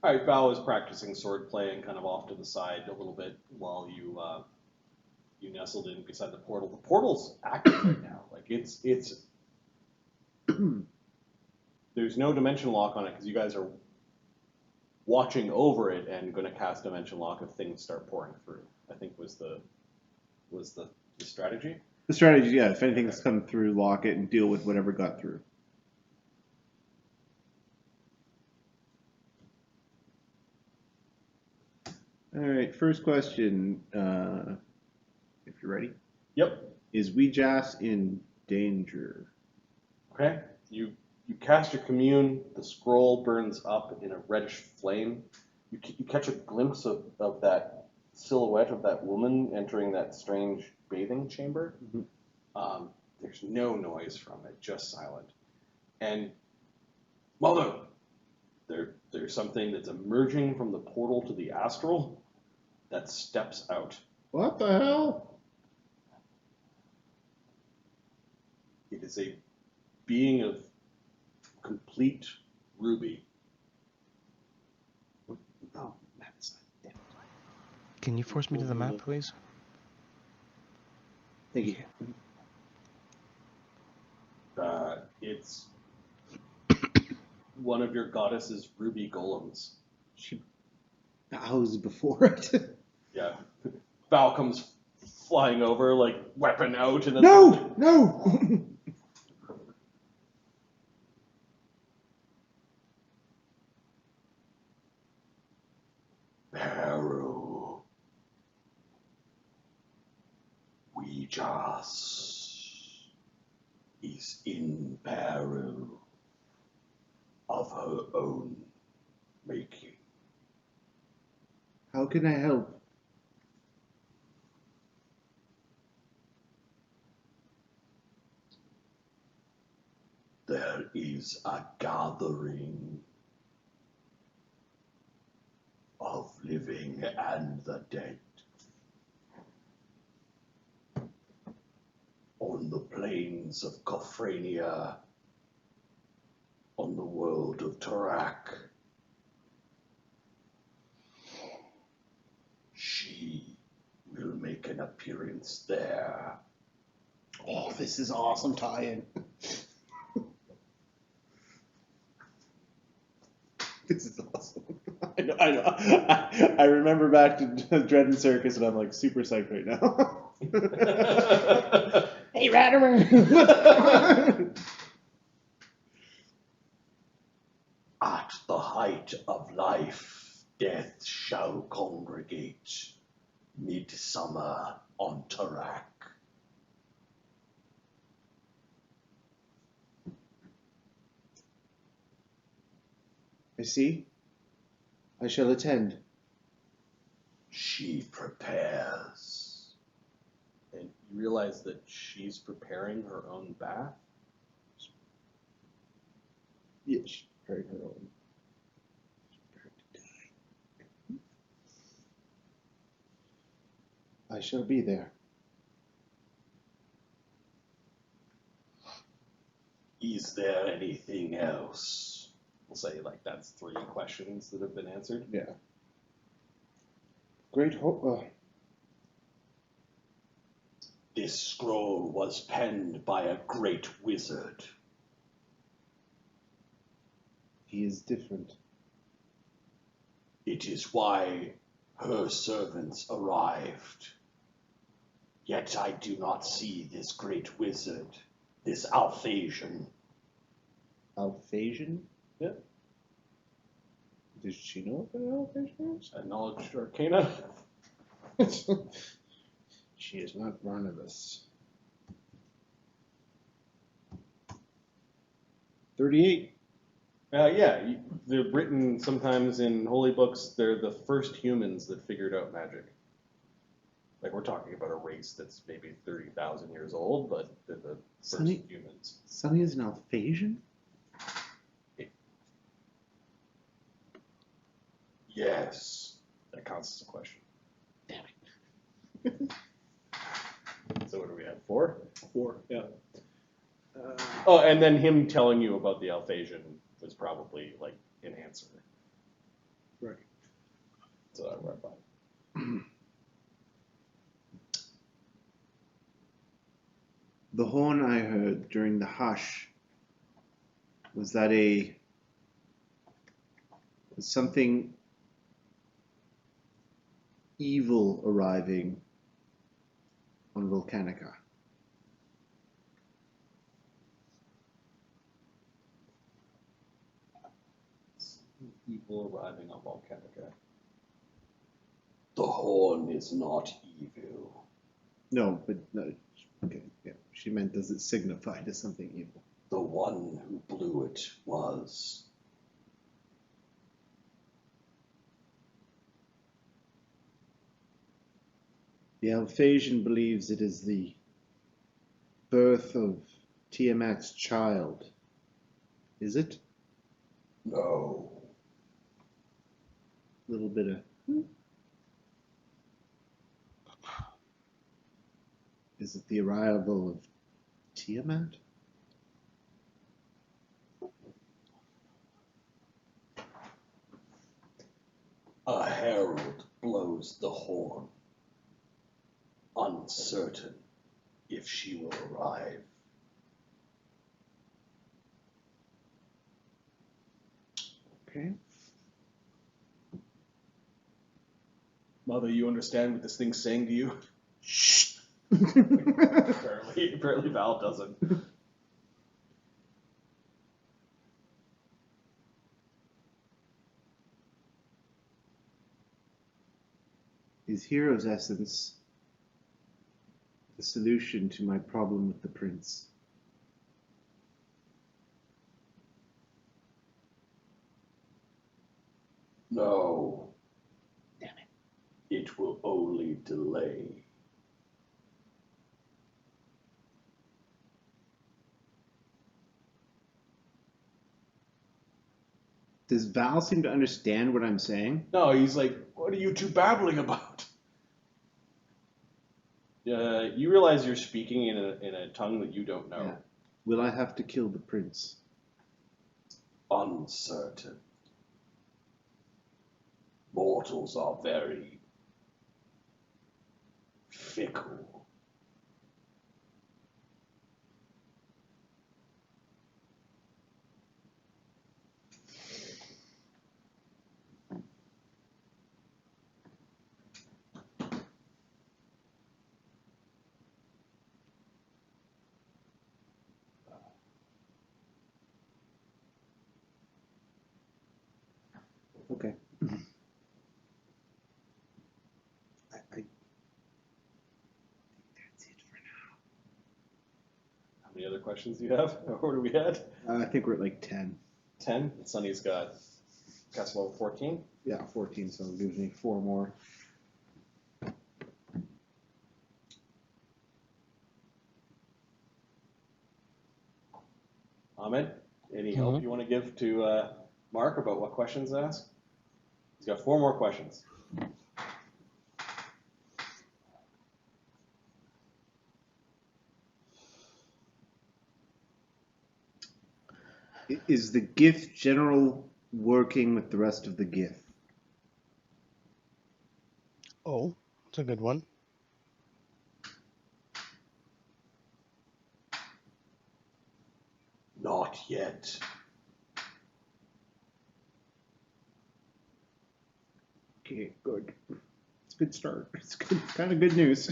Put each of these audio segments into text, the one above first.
All right, Val is practicing sword playing kind of off to the side a little bit while you nestled in beside the portal. The portal's active right now. Like it's there's no dimension lock on it because you guys are watching over it and going to cast dimension lock if things start pouring through. I think was the strategy. The strategy, yeah. If anything's come through, lock it and deal with whatever got through. All right. First question, if you're ready. Yep. Is Weejas in danger? Okay. You cast your commune. The scroll burns up in a reddish flame. You catch a glimpse of that silhouette of that woman entering that strange bathing chamber. Mm-hmm. There's no noise from it, just silent. And Mother, there's something that's emerging from the portal to the astral that steps out. What the hell? It is a being of complete ruby. Oh, that's damn it. Can you force me to the map, please? Thank you. It's one of your goddess's ruby golems. She bows before it. Yeah. Val comes flying over, like, weapon out. And then No! Peru. Weejas is in peril of her own making. How can I help? There is a gathering of living and the dead on the plains of Kofrania, on the world of Dverak. She will make an appearance there. Oh, this is awesome tie-in. This is awesome. I know. I remember back to Dread and Circus, and I'm like super psyched right now. Hey, Radimer! At the height of life, death shall congregate, midsummer on Dverak. I see. I shall attend. She prepares. And you realize that she's preparing her own bath? Yeah, she's preparing her own. She's preparing to die. I shall be there. Is there anything else? We'll say like that's 3 questions that have been answered. Yeah. Great hope. This scroll was penned by a great wizard. He is different. It is why her servants arrived. Yet I do not see this great wizard, this Alphasian. Alphasian? Yeah. Does she know what an Alphasian is? A knowledge arcana. She is not Barnabas. 38. Yeah, they're written sometimes in holy books. They're the first humans that figured out magic. Like, we're talking about a race that's maybe 30,000 years old, but they're the first humans. Sonny is an Alphasian? Yes. That counts as a question. Damn it. So what do we have? 4? 4, yeah. Oh, and then him telling you about the Alphasian was probably, like, an answer. That's what I read by. The horn I heard during the hush, was that was something evil arriving on Volcanica? Evil arriving on Volcanica. The horn is not evil. No, but no. Okay, yeah. She meant, does it signify to something evil? The one who blew it was. The Alphasian believes it is the birth of Tiamat's child. Is it? No. A little bit of... Is it the arrival of Tiamat? A herald blows the horn, uncertain if she will arrive. Okay. Mother, you understand what this thing's saying to you? Shh. Apparently Val doesn't. Is Hero's essence the solution to my problem with the prince? No. Damn it. It will only delay. Does Val seem to understand what I'm saying? No, he's like, what are you two babbling about? You realize you're speaking in a tongue that you don't know. Yeah. Will I have to kill the prince? Uncertain. Mortals are very fickle. Okay. I think that's it for now. How many other questions do you have? What are we at? I think we're at like 10. 10? Sonny's got level 14. Yeah, 14, so it gives me 4 more. Ahmed, any help you want to give to Mark about what questions to ask? He's got 4 more questions. Is the gift general working with the rest of the gift? Oh, that's a good one. Not yet. Okay, good. It's a good start. It's good, kind of good news.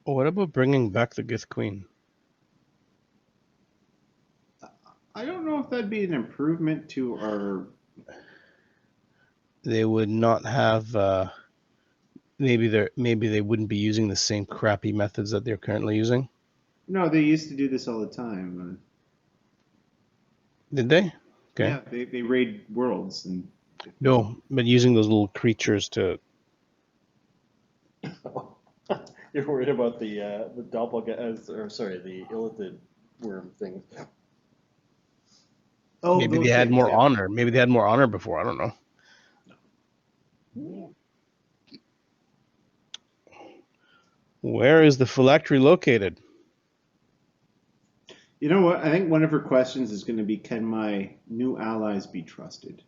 What about bringing back the Gith Queen? I don't know if that'd be an improvement to our... They would not have. Maybe they wouldn't be using the same crappy methods that they're currently using. No, they used to do this all the time. Did they? Okay. Yeah, they raid worlds and... No, but using those little creatures to. You're worried about the doppelganger, or sorry, the illithid worm thing. Oh, Maybe those they had things, more yeah. honor. Maybe they had more honor before. I don't know. Where is the phylactery located? You know what? I think one of her questions is going to be, can my new allies be trusted?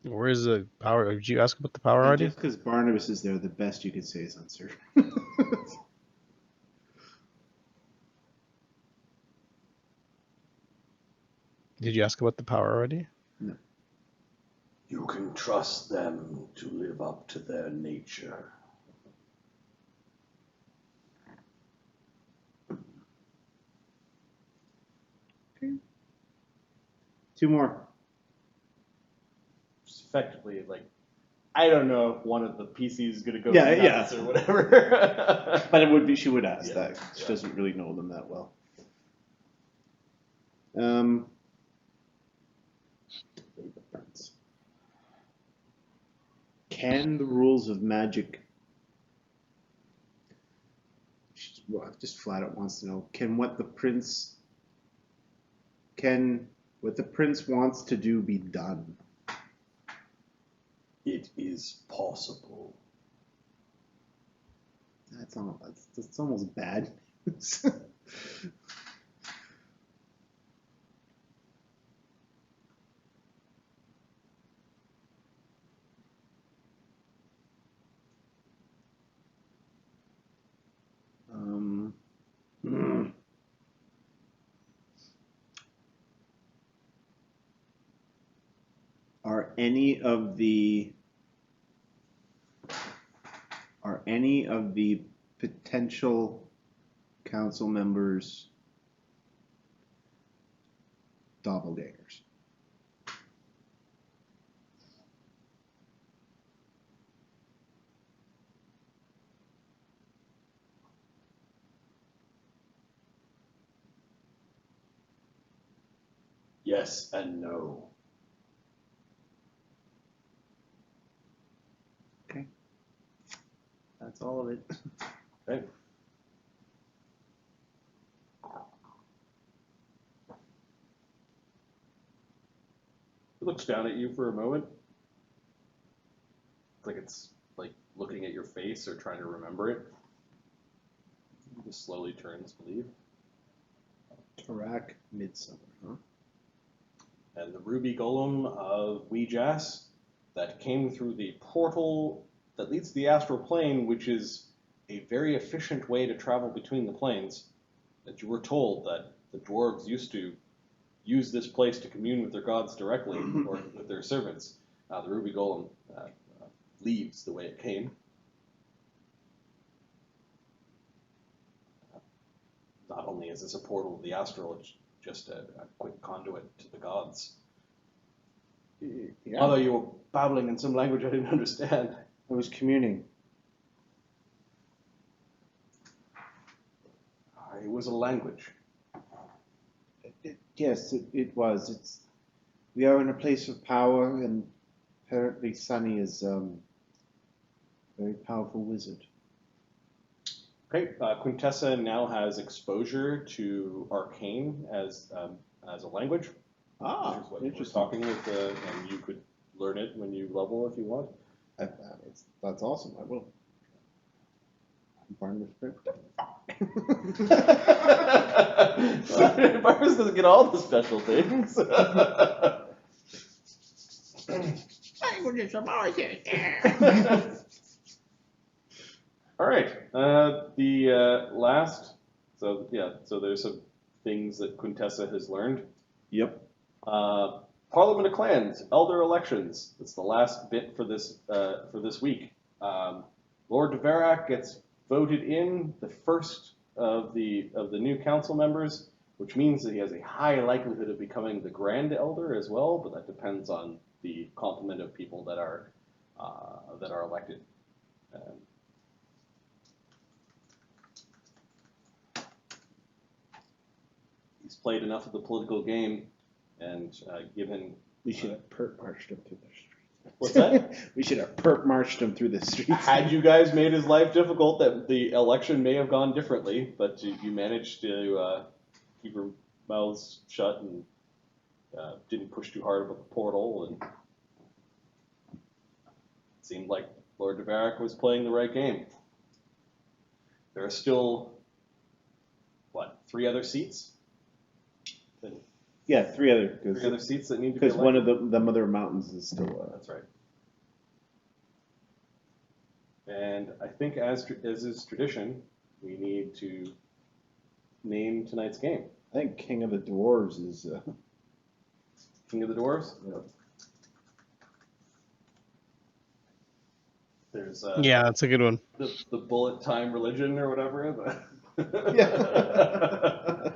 Where is the power? Did you ask about the power And already? just because Barnabas is there, the best you could say is uncertain. Did you ask about the power already? No. You can trust them to live up to their nature. Okay. 2 more. It's effectively, like, I don't know if one of the PCs is going to go Yeah, nuts yeah. or whatever. But it would be, she would ask Yeah, that. She yeah. doesn't really know them that well. Can the rules of magic, just flat out wants to know, can what the prince wants to do be done? It is possible. That's almost bad news. Hmm. Are any of the potential council members doppelgangers? Yes and no. Okay. That's all of it. Okay. It looks down at you for a moment. It's like it's like looking at your face or trying to remember it. It just slowly turns to leave. Dverak Midsummer, huh? And the ruby golem of Weejas that came through the portal that leads to the astral plane, which is a very efficient way to travel between the planes. That you were told that the dwarves used to use this place to commune with their gods directly or with their servants. The ruby golem leaves the way it came. Not only is this a portal to the astral, it's just a quick conduit to the gods. Yeah. Although you were babbling in some language I didn't understand. I was communing. It was a language. Yes, it was. We are in a place of power, and apparently Sunny is a very powerful wizard. Okay, Quintessa now has exposure to arcane as a language, which is what you were Interesting. talking with, and you could learn it when you level if you want. That's awesome. I will. Barnabas, Barnabas doesn't get all the special things. Languages of origin. All right. The last. So yeah. So there's some things that Quintessa has learned. Yep. Parliament of Clans, Elder Elections. That's the last bit for this week. Lord Dverak gets voted in the first of the new council members, which means that he has a high likelihood of becoming the Grand Elder as well. But that depends on the complement of people that are elected. He's played enough of the political game, and given. We should have perp marched him through the streets. What's that? We should have perp marched him through the streets. Had you guys made his life difficult, that the election may have gone differently, but you managed to keep your mouths shut and didn't push too hard about the portal, and it seemed like Lord Dverak was playing the right game. There are still, 3 other seats. Yeah, 3 other, 3 other seats that need to be because one elected. of the other mountains is still. That's right. And I think, as is tradition, we need to name tonight's game. I think King of the Dwarves is. King of the Dwarves? Yeah. There's Yeah, that's a good one. the bullet time religion or whatever. Yeah.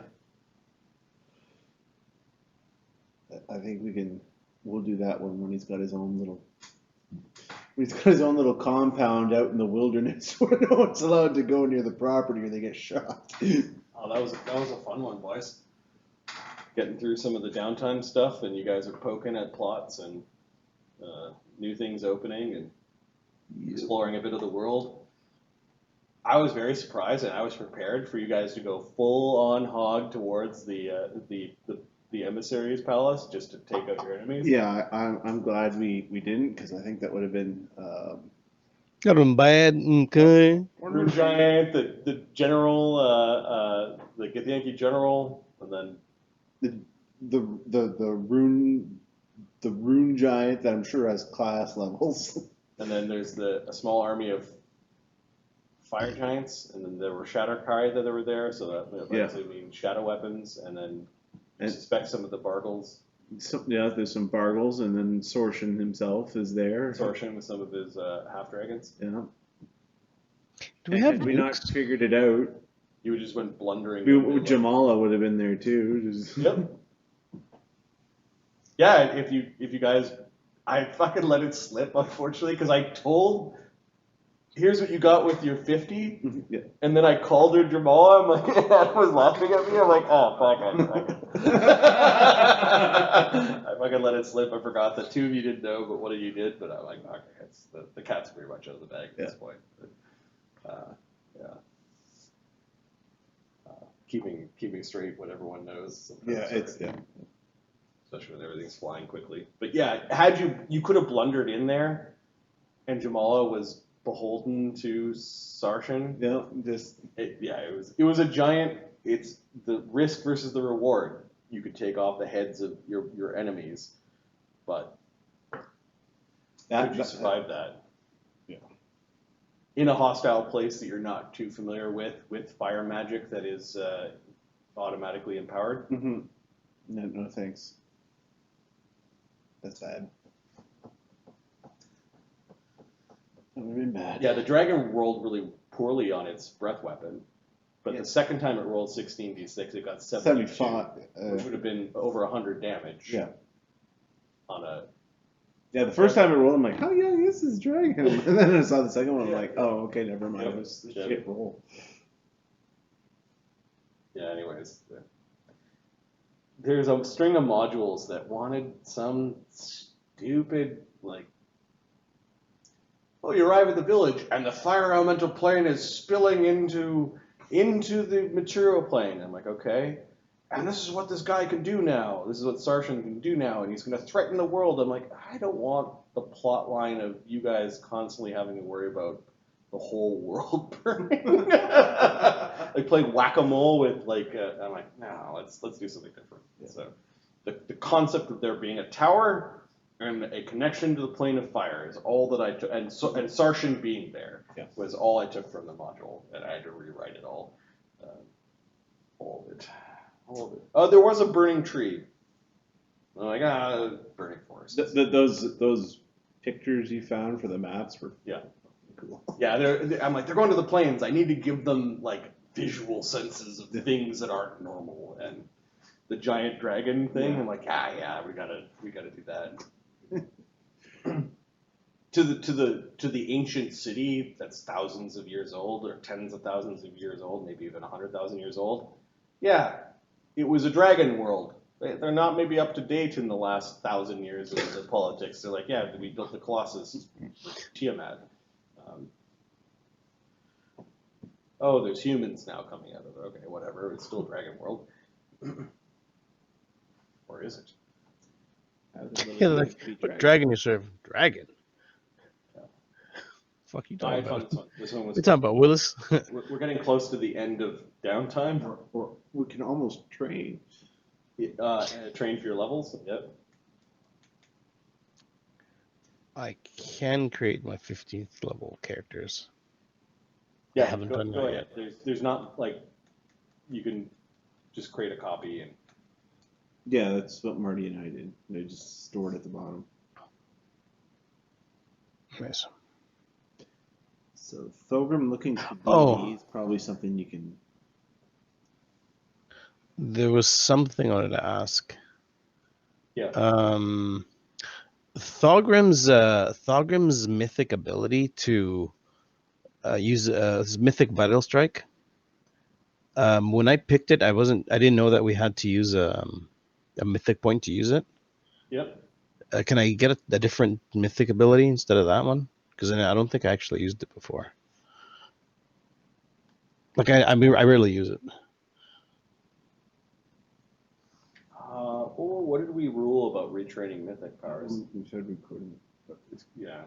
I think we'll do that one when he's got his own little compound out in the wilderness where no one's allowed to go near the property or they get shot. Oh, that was a fun one, boys. Getting through some of the downtime stuff, and you guys are poking at plots and new things opening and exploring a bit of the world. I was very surprised, and I was prepared for you guys to go full on hog towards the emissary's palace just to take out your enemies. Yeah, I'm glad we didn't, because I think that would have been. Got them bad. Okay. Rune Giant, the general, the Githyanki general, and then the rune giant that I'm sure has class levels. and then there's a small army of fire giants, and then there were Shatterkai that were there, so that likely means shadow weapons, and then you suspect some of the Bargles. So, yeah, there's some Bargles, and then Sorshin himself is there. Sorshin with some of his half dragons. Yeah. Do we have Had we not nukes? figured it out, You just went blundering. Djamala would have been there too. Just... Yep. Yeah, if you guys, I fucking let it slip, unfortunately, because I told, here's what you got with your 50, Yeah. and then I called her Djamala. I'm like, I was laughing at me. I'm like, oh fuck, I fucking let it slip. I forgot that 2 of you didn't know, but 1 of you did. But I'm like, okay, it's the cat's pretty much out of the bag at this point. But, yeah. Keeping straight what everyone knows. Especially when everything's flying quickly. But yeah, you could have blundered in there, and Djamala was beholden to Sarshan. Yeah, it was a giant. It's the risk versus the reward. You could take off the heads of your enemies, but could you survive that? Yeah. In a hostile place that you're not too familiar with fire magic that is automatically empowered. Mm-hmm. No thanks. That's bad. That would have been bad. Yeah, the dragon rolled really poorly on its breath weapon, but the second time it rolled 16d6, it got 75, which would have been over 100 damage. Yeah. On a. Yeah, the first time it rolled, I'm like, how young is this dragon? And then I saw the second one, I'm like, oh, okay, never mind. It was a shit roll. Yeah, anyways. There's a string of modules that wanted some stupid, like, you arrive at the village and the fire elemental plane is spilling into the material plane. I'm like, okay. And this is what this guy can do now. This is what Sarshan can do now, and he's going to threaten the world. I'm like, I don't want the plot line of you guys constantly having to worry about the whole world burning. Like playing whack-a-mole with I'm like, no, let's do something different. Yeah. So the concept of there being a tower and a connection to the plane of fire is all that I took, and Sarshan being there was all I took from the module, and I had to rewrite it all. All of it. Oh, there was a burning tree. I'm like, burning forest. Those pictures you found for the maps were cool. Yeah, I'm like, they're going to the plains. I need to give them like visual senses of things that aren't normal. And the giant dragon thing, I'm like, we gotta do that. to the ancient city that's thousands of years old, or tens of thousands of years old, maybe even 100,000 years old. Yeah, it was a dragon world. They're not maybe up to date in the last 1,000 years of the politics. They're like, we built the Colossus for Tiamat. There's humans now coming out of it. Okay, whatever. It's still Dragon World. Or is it? Yeah, like, what dragon you serve? Dragon. fuck you I talking had fun about? this one. This one was We're fun. talking about Willis. We're getting close to the end of downtime. Or we can almost train. Train for your levels. Yep. I can create my 15th level characters. Yeah, I haven't done go that ahead. There's not like you can just create a copy and Yeah, that's what Marty and I did. They just stored at the bottom. yet. Nice. So Thogrim looking for Oh. DD is probably something you can. There was something I wanted to ask. yeah. Thogrim's mythic ability to use his mythic vital strike. When I picked it, I didn't know that we had to use a mythic point to use it. Yep. Can I get a different mythic ability instead of that one? Because I don't think I actually used it before. Like I rarely use it. Or what did we rule about retraining mythic powers? We should record it. Yeah.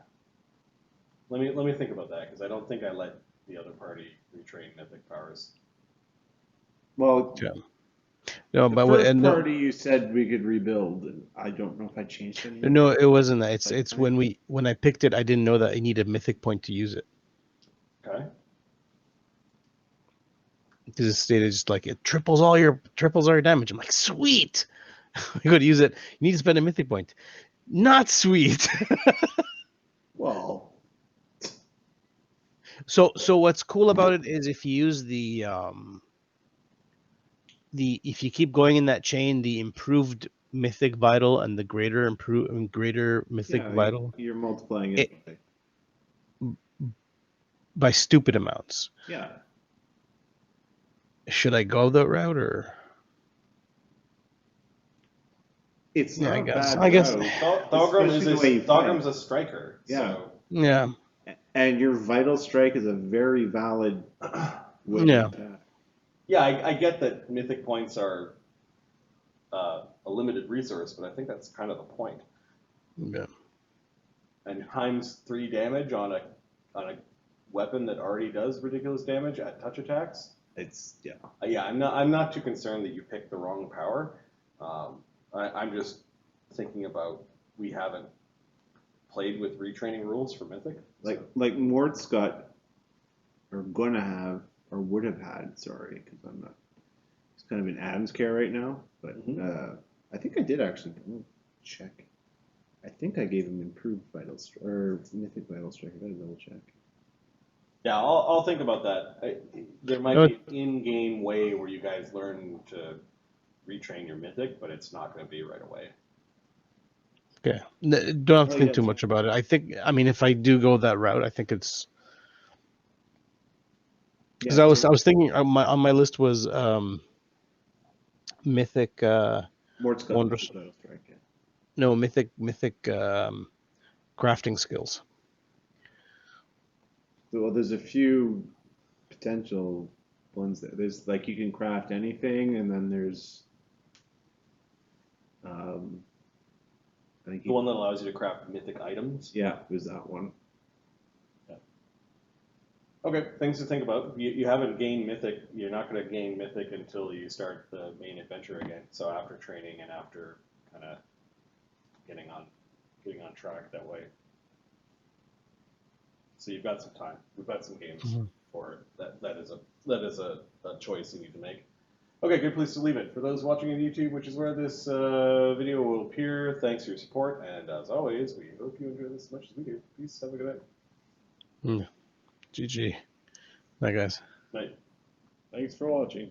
Let me think about that because I don't think I let the other party retrain mythic powers. Well, Yeah. No, the but first party you said we could rebuild, and I don't know if I changed anything. no, it wasn't that. It's Like, it's when I picked it, I didn't know that I needed a mythic point to use it. Okay. Because it stated just like it triples all your damage. I'm like, sweet. You got to use it. You need to spend a mythic point. Not sweet. Well, So what's cool about it is if you use the if you keep going in that chain, the improved mythic vital and the greater mythic yeah, vital you're multiplying it. by stupid amounts. Yeah. Should I go that route or? It's Yeah, not I a guess. bad I guess. route, Thogrim especially the way you Thogrim's fight. a striker. Yeah. So. Yeah. And your vital strike is a very valid way to Yeah. attack. Yeah, I get that mythic points are a limited resource, but I think that's kind of the point. Yeah. And times 3 damage on a weapon that already does ridiculous damage at touch attacks. It's I'm not too concerned that you picked the wrong power. I'm just thinking about we haven't played with retraining rules for mythic. like Mort's got, or gonna have, or would have had. Sorry, because I'm not. It's kind of in Adam's care right now, but I think I did actually check. I think I gave him improved vital or mythic vital strike. I gotta double check. Yeah, I'll think about that. There might be an in-game way where you guys learn to retrain your mythic, but it's not going to be right away. Okay. Don't have to think too much about it. I mean, if I do go that route, I think it's because I was thinking on my list was mythic. Mort's got wondrous. vital strike. Yeah. No, mythic crafting skills. Well, there's a few potential ones there. There's like you can craft anything, and then there's I think The one that allows you to craft mythic items. Yeah, there's that one. Yeah. Okay, things to think about. You haven't gained mythic. You're not going to gain mythic until you start the main adventure again. So after training and after kind of getting on track that way. So you've got some time. We've got some games for it. That is a choice you need to make. Okay, good place to leave it. For those watching on YouTube, which is where this video will appear, thanks for your support, and as always, we hope you enjoy this as much as we do. Peace. Have a good night. GG. Bye, guys. Night. Thanks for watching.